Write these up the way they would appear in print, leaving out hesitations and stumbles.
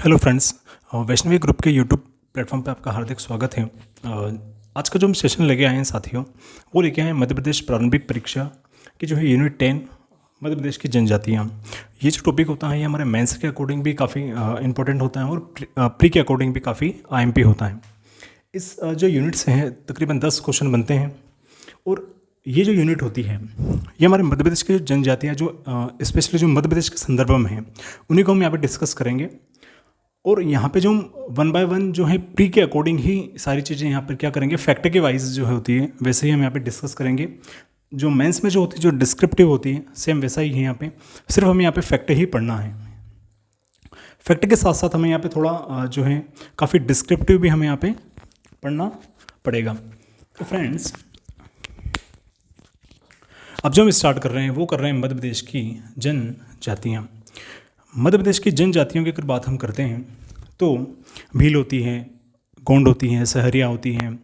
Hello friends, Vaishnavi group के YouTube platform पे आपका हार्दिक स्वागत है। आज का जो हम सेशन लेके आए हैं साथियों, वो लेके आए हैं मध्य प्रदेश प्रारंभिक परीक्षा की जो है यूनिट 10 मध्य प्रदेश की जनजातियाँ। ये जो टॉपिक होता है ये हमारे मेंस के अकॉर्डिंग भी काफ़ी इंपॉर्टेंट होता है और प्री के अकॉर्डिंग भी काफ़ी आईएमपी होता है। इस जो यूनिट्स हैं तकरीबन 10 क्वेश्चन बनते हैं और ये जो यूनिट होती है ये हमारे मध्य प्रदेश की जो जनजातियाँ जो स्पेशली जो मध्य प्रदेश के संदर्भ में हैं उन्हीं को हम यहाँ पे डिस्कस करेंगे। और यहाँ पे जो हम 1 बाय 1 जो है प्री के अकॉर्डिंग ही सारी चीज़ें यहाँ पर क्या करेंगे, फैक्ट के वाइज जो है होती है वैसे ही हम यहाँ पे डिस्कस करेंगे। जो मेंस में जो होती है जो डिस्क्रिप्टिव होती है सेम वैसा ही है यहाँ पे, सिर्फ हमें यहाँ पे फैक्ट ही पढ़ना है। फैक्ट के साथ साथ हमें यहाँ पे थोड़ा जो है काफ़ी डिस्क्रिप्टिव भी हमें यहाँ पे पढ़ना पड़ेगा। तो फ्रेंड्स, अब जो हम स्टार्ट कर रहे हैं वो कर रहे हैं मध्य प्रदेश की जनजातियाँ। मध्य प्रदेश की जनजातियों की अगर बात हम करते हैं तो भील होती है, गोंड होती हैं, सहरिया होती हैं,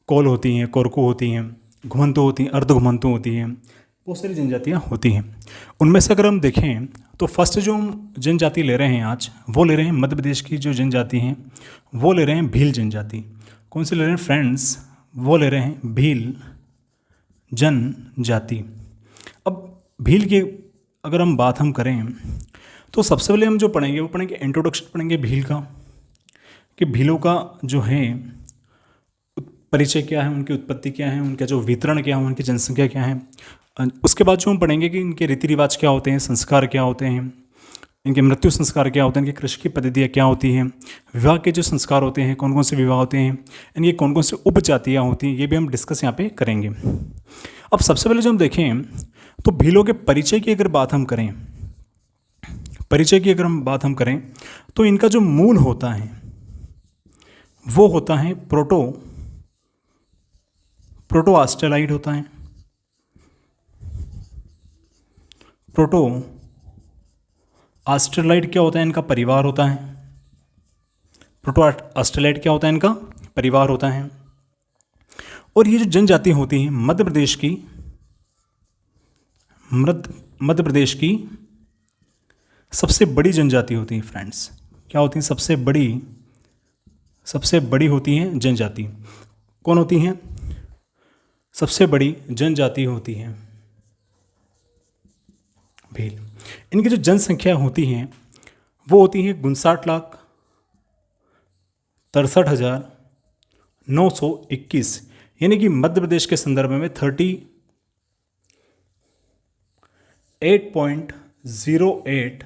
कोल होती हैं, कोरकू होती हैं, घुमंतु होती हैं, अर्ध घुमंतु होती हैं, बहुत सारी जनजातियाँ होती हैं। उनमें से अगर हम देखें तो फर्स्ट जो हम जनजाति ले रहे हैं आज वो ले रहे हैं मध्य प्रदेश की जो जनजाति हैं वो ले रहे हैं भील जनजाति। कौन से ले रहे हैं फ्रेंड्स? वो ले रहे हैं भील जनजाति। अब भील की अगर हम बात करें तो सबसे पहले हम जो पढ़ेंगे वो पढ़ेंगे इंट्रोडक्शन पढ़ेंगे भील का, कि भीलों का जो है परिचय क्या है, उनकी उत्पत्ति क्या है, उनका जो वितरण क्या है, उनकी जनसंख्या क्या है। उसके बाद जो हम पढ़ेंगे कि इनके रीति रिवाज क्या होते हैं, संस्कार क्या होते हैं, इनके मृत्यु संस्कार क्या होते हैं, इनकी कृषि की पद्धतियाँ क्या होती हैं, विवाह के जो संस्कार होते हैं, कौन कौन से विवाह होते हैं, इनकी कौन कौन से उपजातियाँ होती हैं, ये भी हम डिस्कस यहाँ पे करेंगे। अब सबसे पहले जो हम देखें तो भीलों के परिचय की अगर बात हम करें, तो इनका जो मूल होता है वो होता है प्रोटो ऑस्ट्रेलाइड होता है। प्रोटो ऑस्ट्रेलाइड क्या होता है? इनका परिवार होता है। प्रोटो ऑस्ट्रेलाइड क्या होता है? इनका परिवार होता है। और ये जो जनजाति होती हैं मध्य प्रदेश की सबसे बड़ी जनजाति होती है फ्रेंड्स। क्या होती हैं? सबसे बड़ी होती हैं जनजाति। कौन होती हैं? सबसे बड़ी जनजाति होती है भील। इनकी जो जनसंख्या होती है वो होती है 59,63,921, यानी कि मध्य प्रदेश के संदर्भ में 38.08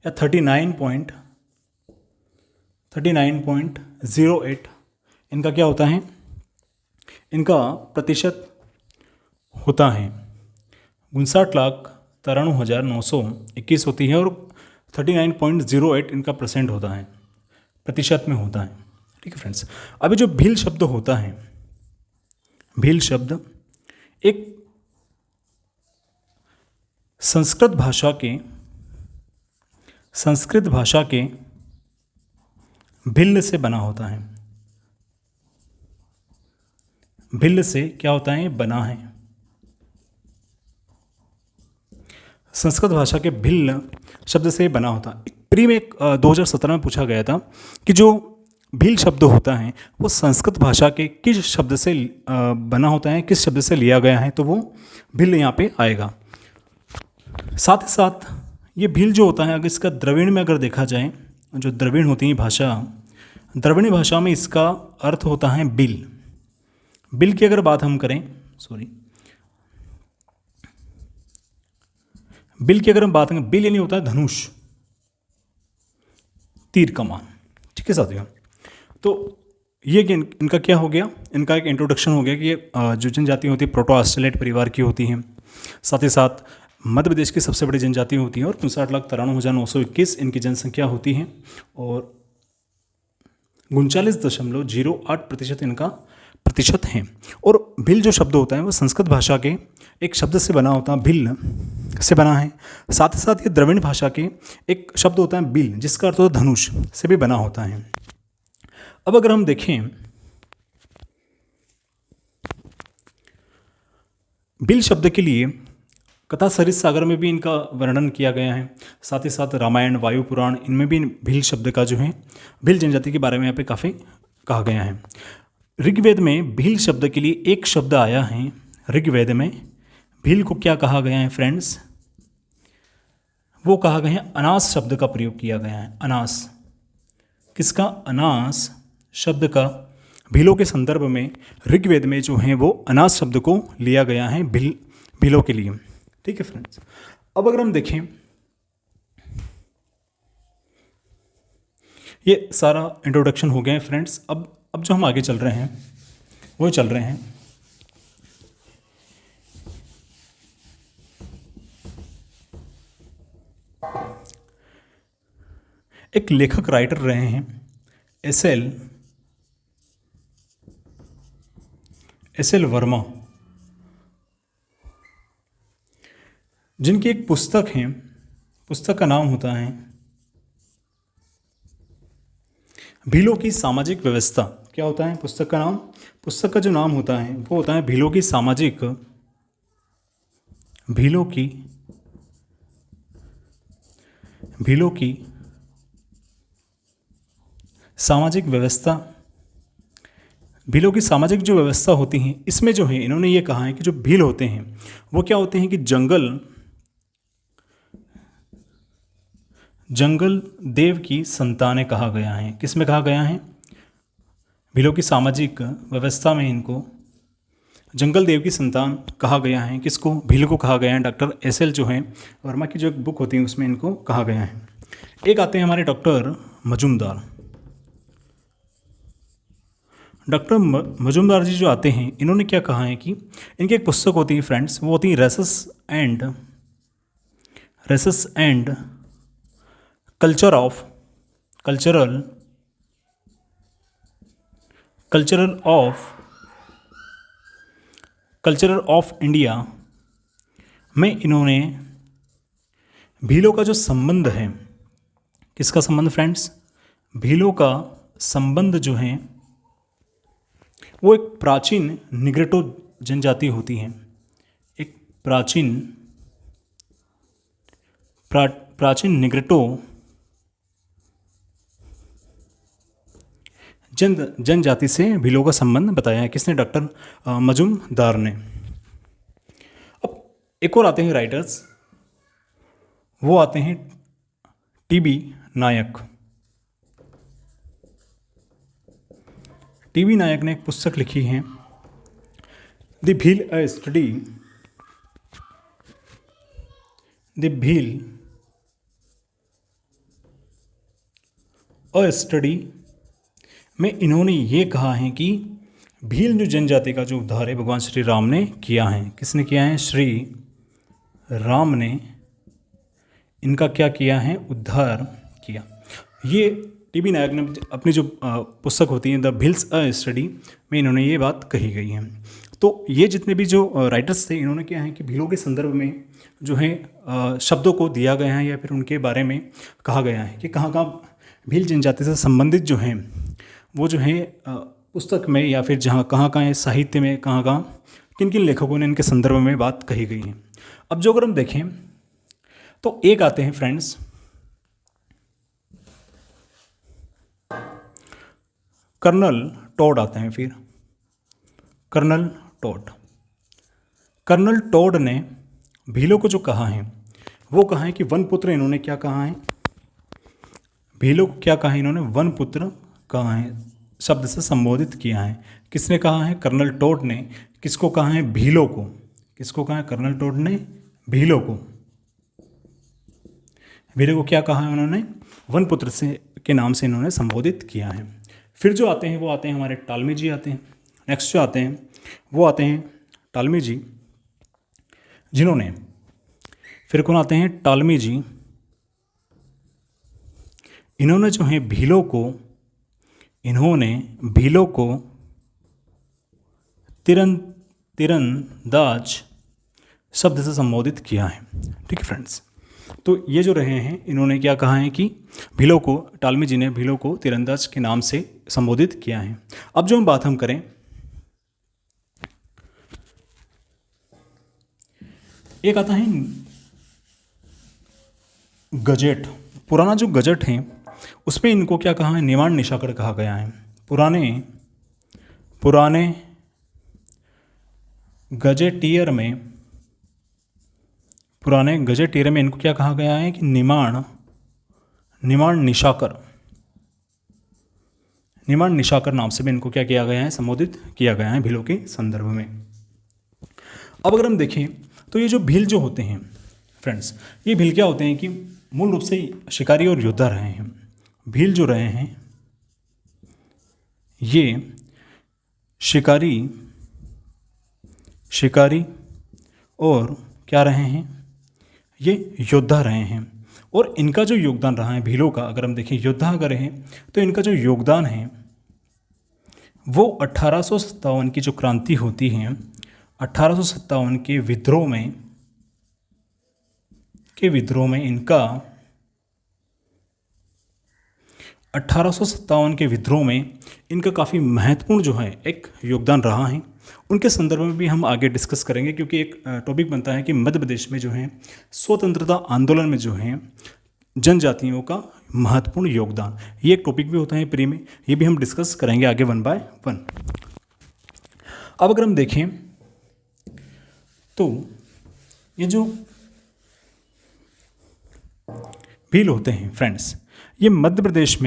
या 39.08 इनका क्या होता है? इनका प्रतिशत होता है। 59,93,921 होती है और 39.08 इनका परसेंट होता है, प्रतिशत में होता है। ठीक है फ्रेंड्स। अभी जो भील शब्द होता है, भील शब्द एक संस्कृत भाषा के भिल्ल से बना होता है। भिल्ल से क्या होता है? बना है। संस्कृत भाषा के भिल्ल शब्द से बना होता है। प्री में 2017 में पूछा गया था कि जो भील शब्द होता है वो संस्कृत भाषा के किस शब्द से बना होता है, किस शब्द से लिया गया है, तो वो भिल्ल यहाँ पे आएगा। साथ ही साथ ये भील जो होता है अगर इसका द्रविड़ में अगर देखा जाए, जो द्रविड़ होती है भाषा, द्रविड़ी भाषा में इसका अर्थ होता है बिल। बिल की अगर बात हम करें, बिल की अगर हम बात करें, बिल यानी होता है धनुष, तीर कमान। ठीक है साथियों, तो ये इनका क्या हो गया? इनका एक इंट्रोडक्शन हो गया कि ये जो जनजाति होती है प्रोटो ऑस्ट्रेलाइड परिवार की होती हैं। साथ ही साथ मध्य प्रदेश की सबसे बड़ी जनजाति होती है और 59,93,921 इनकी जनसंख्या होती है और 39.08% इनका प्रतिशत है। और भिल जो शब्द होता है वो संस्कृत भाषा के एक शब्द से बना होता है, भिल से बना है। साथ ही साथ ये द्रविड़ भाषा के एक शब्द होता है बिल, जिसका अर्थ होता है धनुष, से भी बना होता है। अब अगर हम देखें बिल शब्द के लिए कथा सरित सागर में भी इनका वर्णन किया गया है। साथ ही साथ रामायण, वायु पुराण, इनमें भी भील शब्द का जो है, भील जनजाति के बारे में यहाँ पे काफ़ी कहा गया है। ऋग्वेद में भील शब्द के लिए एक शब्द आया है। ऋग्वेद में भील को क्या कहा गया है फ्रेंड्स? वो कहा गया है, अनास शब्द का प्रयोग किया गया है। अनास, किसका? अनास शब्द का भीलों के संदर्भ में ऋग्वेद में जो है वो अनास शब्द को लिया गया है भीलों के लिए। ठीक है फ्रेंड्स, अब अगर हम देखें, ये सारा इंट्रोडक्शन हो गया है फ्रेंड्स। अब जो हम आगे चल रहे हैं वो चल रहे हैं एक लेखक राइटर रहे हैं एस एल वर्मा, जिनकी एक पुस्तक है। पुस्तक का नाम होता है भीलों की सामाजिक व्यवस्था। क्या होता है पुस्तक का नाम? पुस्तक का जो नाम होता है वो होता है भीलों की सामाजिक व्यवस्था। भीलों की सामाजिक जो व्यवस्था होती है, इसमें जो है इन्होंने ये कहा है कि जो भील होते हैं वो क्या होते हैं कि जंगल देव की संतानें कहा गया है। किस में कहा गया है? भीलों की सामाजिक व्यवस्था में इनको जंगल देव की संतान कहा गया है। किसको? भील को कहा गया है। Doctor SL. जो है वर्मा की जो एक बुक होती है उसमें इनको कहा गया है। एक आते हैं हमारे डॉक्टर मजुमदार। डॉक्टर मजुमदार जी जो आते हैं, इन्होंने क्या कहा है कि इनकी एक पुस्तक होती है फ्रेंड्स, वो होती है races and cultural of India में इन्होंने भीलों का जो संबंध है, किसका संबंध फ्रेंड्स? भीलों का संबंध जो है वो एक प्राचीन निग्रोटो जनजाति होती है। एक प्राचीन निग्रोटो जनजाति से भीलों का संबंध बताया है। किसने? डॉक्टर मजुमदार ने। अब एक और आते हैं राइटर्स, वो आते हैं टी.बी. नायक। टी.बी. नायक ने एक पुस्तक लिखी है द भील अ स्टडी में इन्होंने ये कहा है कि भील जो जनजाति का जो उद्धार है भगवान श्री राम ने किया है। किसने किया है? श्री राम ने इनका क्या किया है? उद्धार किया। ये टी.बी. नायक ने अपनी जो पुस्तक होती है द भील्स अ स्टडी में इन्होंने ये बात कही गई है। तो ये जितने भी जो राइटर्स थे, इन्होंने क्या है कि भीलों के संदर्भ में जो है शब्दों को दिया गया है या फिर उनके बारे में कहा गया है कि कहाँ कहाँ भील जनजाति से संबंधित जो हैं वो जो है पुस्तक में या फिर जहाँ कहाँ कहाँ साहित्य में कहाँ कहाँ किन किन लेखकों ने इनके संदर्भ में बात कही गई है। अब जो अगर हम देखें तो एक आते हैं फ्रेंड्स कर्नल टॉड आते हैं। फिर कर्नल टॉड ने भीलों को जो कहा है वो कहा है कि वन पुत्र, इन्होंने क्या कहा है? भीलों को क्या कहा है इन्होंने? वन पुत्र कहा है, शब्द से संबोधित किया है। किसने कहा है? कर्नल टॉड ने। किसको कहा है? भीलों को। किसको कहा है? कर्नल टॉड ने भीलों को। भीलों को क्या कहा है उन्होंने? वन पुत्र से के नाम से इन्होंने संबोधित किया है। फिर जो आते हैं वो आते हैं हमारे टालमी जी आते हैं। नेक्स्ट जो आते हैं वो आते हैं टालमी जी, जिन्होंने, फिर कौन आते हैं? टालमी जी। इन्होंने जो है भीलों को तीरंदाज शब्द से संबोधित किया है। ठीक है फ्रेंड्स, तो ये जो रहे हैं इन्होंने क्या कहा है कि भीलों को, टालमी जी ने भीलों को तीरंदाज के नाम से संबोधित किया है। अब जो बात हम करें, एक आता है गजेट। पुराना जो गजट है उसमें इनको क्या कहा है, निमाण निशाकर कहा गया है। पुराने गजेटियर में इनको क्या कहा गया है कि निमाण निशाकर नाम से भी इनको क्या किया गया है, संबोधित किया गया है भीलों के संदर्भ में। अब अगर हम देखें तो ये जो भील जो होते हैं फ्रेंड्स, ये भील क्या होते हैं कि मूल रूप से शिकारी और योद्धा रहे हैं। भील जो रहे हैं ये शिकारी और क्या रहे हैं, ये योद्धा रहे हैं। और इनका जो योगदान रहा है भीलों का, अगर हम देखें योद्धा अगर हैं तो इनका जो योगदान है वो 1857 की जो क्रांति होती है, 1857 के विद्रोह में इनका 1857 के विद्रोह में इनका काफ़ी महत्वपूर्ण जो है एक योगदान रहा है। उनके संदर्भ में भी हम आगे डिस्कस करेंगे, क्योंकि एक टॉपिक बनता है कि मध्य प्रदेश में जो है स्वतंत्रता आंदोलन में जो है जनजातियों का महत्वपूर्ण योगदान, ये एक टॉपिक भी होता है प्री में, ये भी हम डिस्कस करेंगे आगे 1 बाय 1। अब अगर हम देखें तो ये जो भील होते हैं फ्रेंड्स, ये मध्य प्रदेश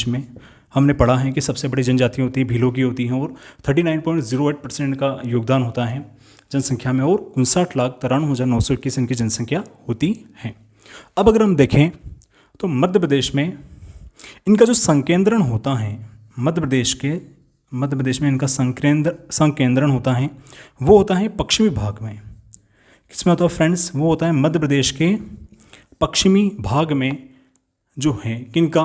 में हमने पढ़ा है कि सबसे बड़ी जनजाति होती है भीलों की होती हैं, और 39.08% का योगदान होता है जनसंख्या में, और 59,93,921 इनकी जनसंख्या होती है। अब अगर हम देखें तो मध्य प्रदेश में इनका जो संकेंद्रण होता है, मध्य प्रदेश में इनका संकेंद्रण होता है, वो होता है पश्चिमी भाग में। किसमें होता है फ्रेंड्स, वो होता है मध्य प्रदेश के पश्चिमी भाग में जो है किनका,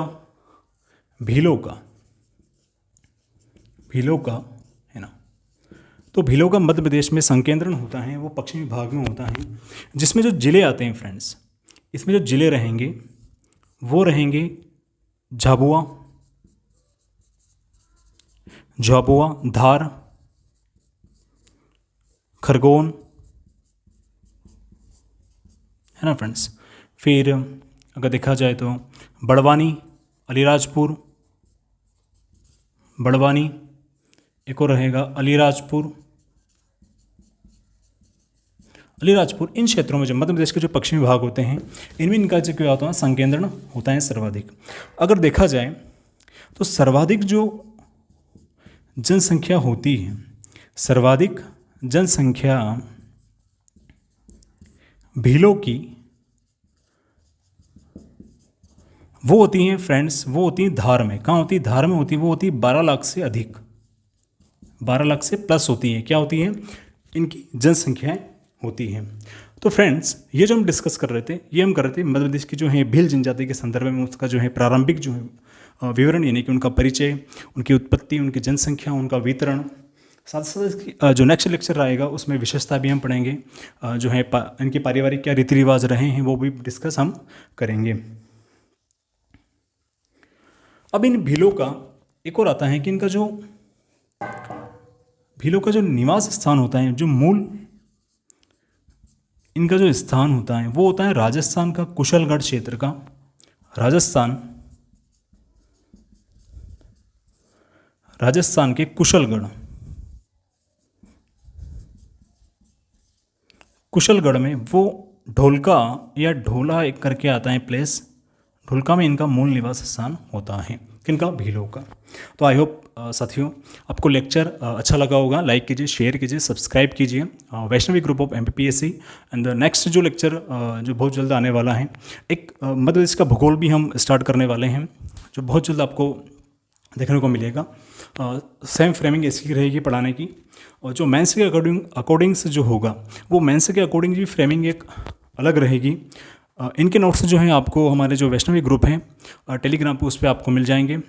भीलों का है ना। तो भीलों का मध्य प्रदेश में संकेंद्रण होता है, वो पश्चिमी भाग में होता है, जिसमें जो जिले आते हैं फ्रेंड्स, इसमें जो जिले रहेंगे वो रहेंगे झाबुआ, धार, खरगोन, है ना फ्रेंड्स। फिर अगर देखा जाए तो बड़वानी, अलीराजपुर, एक और रहेगा अलीराजपुर। इन क्षेत्रों में जो मध्य प्रदेश के जो पश्चिमी भाग होते हैं, इनमें इनका जो क्या होता है, संकेंद्रण होता है सर्वाधिक। अगर देखा जाए तो सर्वाधिक जो जनसंख्या होती है, सर्वाधिक जनसंख्या भीलों की वो होती हैं फ्रेंड्स, वो होती है धार में। कहाँ होती है, धार में होती है। वो होती है 12 लाख से अधिक, 12 लाख से प्लस होती है। क्या होती है, इनकी जनसंख्याएं होती हैं। तो फ्रेंड्स ये जो हम डिस्कस कर रहे थे, ये हम कर रहे थे मध्य प्रदेश की जो है भील जनजाति के संदर्भ में, उसका जो है प्रारंभिक जो है विवरण, यानी कि उनका परिचय, उनकी उत्पत्ति, उनकी जनसंख्या, उनका वितरण। साथ साथ जो नेक्स्ट लेक्चर आएगा उसमें विशेषता भी हम पढ़ेंगे, जो है इनके पारिवारिक क्या रीति रिवाज रहे हैं वो भी डिस्कस हम करेंगे। अब इन भीलों का एक और आता है कि इनका जो भीलों का जो निवास स्थान होता है, जो मूल इनका जो स्थान होता है वो होता है राजस्थान का कुशलगढ़ क्षेत्र का। राजस्थान के कुशलगढ़ में वो ढोलका या ढोला एक करके आता है प्लेस, ढोलका में इनका मूल निवास स्थान होता है, किनका, भीलों का। तो आई होप साथियों आपको लेक्चर अच्छा लगा होगा। लाइक कीजिए, शेयर कीजिए, सब्सक्राइब कीजिए Vaishnavi group of MPPSC। And next जो लेक्चर जो बहुत जल्द आने वाला है, एक मध्य प्रदेश का भूगोल भी हम स्टार्ट करने वाले हैं, जो बहुत जल्द आपको देखने को मिलेगा। सेम फ्रेमिंग ऐसी रहेगी पढ़ाने की, और जो मेंस के अकॉर्डिंग से जो होगा वो मेंस के अकॉर्डिंग भी फ्रेमिंग एक अलग रहेगी। इनके नोट्स जो हैं आपको हमारे जो वैष्णवी ग्रुप हैं टेलीग्राम पे, उस पर आपको मिल जाएंगे,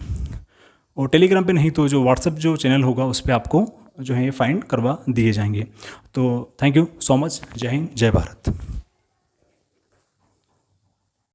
और टेलीग्राम पे नहीं तो जो व्हाट्सएप जो चैनल होगा उस पर आपको जो है फाइंड करवा दिए जाएंगे। तो थैंक यू सो मच। जय हिंद, जय भारत।